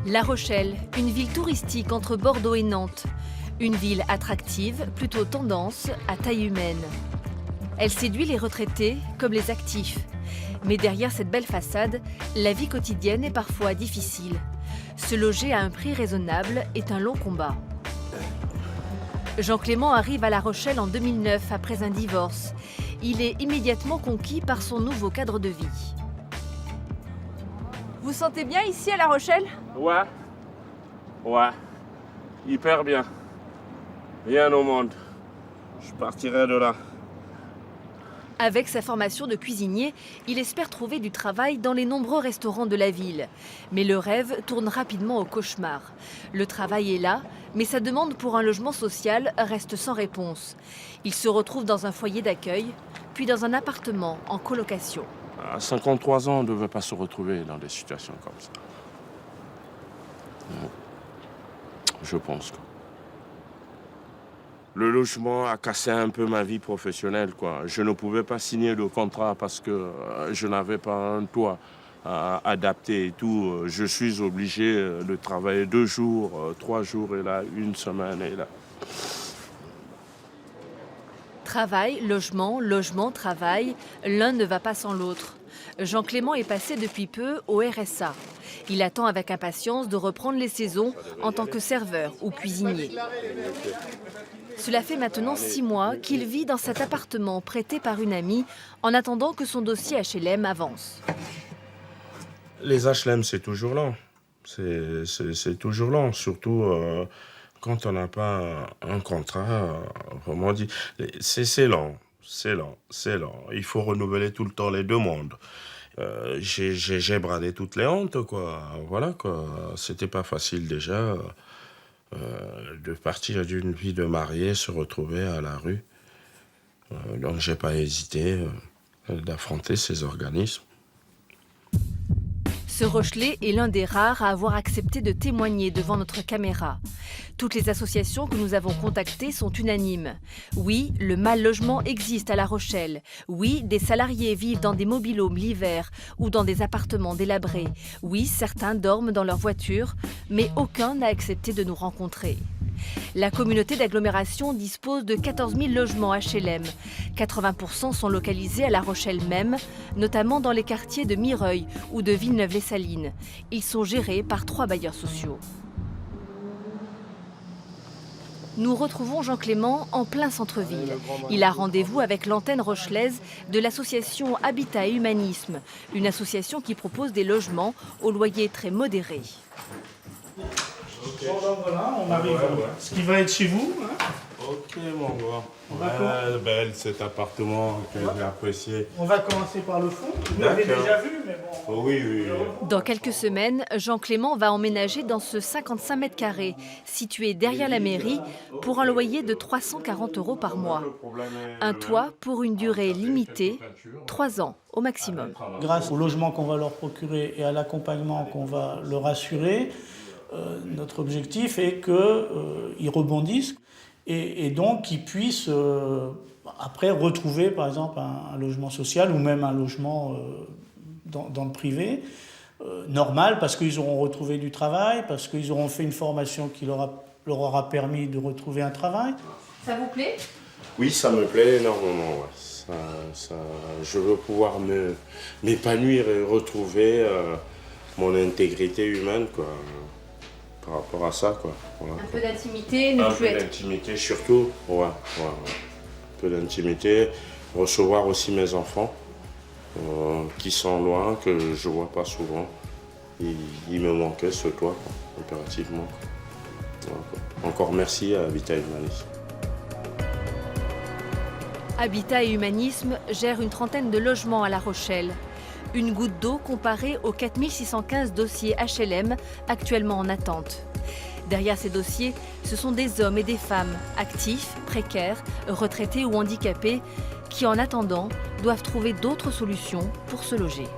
La Rochelle, une ville touristique entre Bordeaux et Nantes. Une ville attractive, plutôt tendance, à taille humaine. Elle séduit les retraités comme les actifs. Mais derrière cette belle façade, la vie quotidienne est parfois difficile. Se loger à un prix raisonnable est un long combat. Jean Clément arrive à La Rochelle en 2009 après un divorce. Il est immédiatement conquis par son nouveau cadre de vie. Vous sentez bien ici à La Rochelle? Ouais, hyper bien. Rien au monde. Je partirai de là. Avec sa formation de cuisinier, il espère trouver du travail dans les nombreux restaurants de la ville. Mais le rêve tourne rapidement au cauchemar. Le travail est là, mais sa demande pour un logement social reste sans réponse. Il se retrouve dans un foyer d'accueil, puis dans un appartement en colocation. À 53 ans, on ne devait pas se retrouver dans des situations comme ça. Je pense. Le logement a cassé un peu ma vie professionnelle, quoi. Je ne pouvais pas signer le contrat parce que je n'avais pas un toit adapté et tout. Je suis obligé de travailler 2 jours, 3 jours et là, 1 semaine et là. Travail, logement, logement, travail, l'un ne va pas sans l'autre. Jean Clément est passé depuis peu au RSA. Il attend avec impatience de reprendre les saisons en tant que serveur ou cuisinier. Cela fait maintenant 6 mois qu'il vit dans cet appartement prêté par une amie en attendant que son dossier HLM avance. Les HLM, c'est toujours lent. C'est toujours lent, surtout quand on n'a pas un contrat, vraiment dit. C'est lent. Il faut renouveler tout le temps les demandes. J'ai bradé toutes les hontes, quoi. Voilà, quoi. C'était pas facile déjà de partir d'une vie de marié, se retrouver à la rue. Donc j'ai pas hésité d'affronter ces organismes. Ce Rochelais est l'un des rares à avoir accepté de témoigner devant notre caméra. Toutes les associations que nous avons contactées sont unanimes. Oui, le mal-logement existe à La Rochelle. Oui, des salariés vivent dans des mobil-homes l'hiver ou dans des appartements délabrés. Oui, certains dorment dans leur voiture, mais aucun n'a accepté de nous rencontrer. La communauté d'agglomération dispose de 14 000 logements HLM. 80% sont localisés à La Rochelle même, notamment dans les quartiers de Mireuil ou de Villeneuve-les-Salines. Ils sont gérés par 3 bailleurs sociaux. Nous retrouvons Jean Clément en plein centre-ville. Il a rendez-vous avec l'antenne rochelaise de l'association Habitat et Humanisme, une association qui propose des logements au loyer très modéré. Bon, donc voilà, on arrive à ce qui va être chez vous. Hein. Ok, mon gars. Ouais, belle cet appartement que j'ai apprécié. On va commencer par le fond. Vous l'avez déjà vu, mais bon. Oh, oui. Dans quelques semaines, Jean Clément va emménager dans ce 55 mètres carrés, situé derrière la mairie, pour un loyer de 340 € par mois. Un toit pour une durée limitée, 3 ans au maximum. Grâce au logement qu'on va leur procurer et à l'accompagnement qu'on va leur assurer, notre objectif est qu'ils rebondissent et donc qu'ils puissent après retrouver par exemple un logement social ou même un logement dans le privé normal parce qu'ils auront retrouvé du travail, parce qu'ils auront fait une formation qui leur aura permis de retrouver un travail. Ça vous plaît? Oui, ça me plaît énormément. Ouais. Je veux pouvoir m'épanouir et retrouver mon intégrité humaine, quoi. Par rapport à ça, quoi. Voilà, un peu d'intimité, un peu d'intimité surtout, ouais. Un peu d'intimité, recevoir aussi mes enfants qui sont loin, que je vois pas souvent. Il me manquait ce toit, quoi, impérativement. Voilà. Encore merci à Habitat et Humanisme. Habitat et Humanisme gère une trentaine de logements à La Rochelle. Une goutte d'eau comparée aux 4615 dossiers HLM actuellement en attente. Derrière ces dossiers, ce sont des hommes et des femmes, actifs, précaires, retraités ou handicapés, qui en attendant doivent trouver d'autres solutions pour se loger.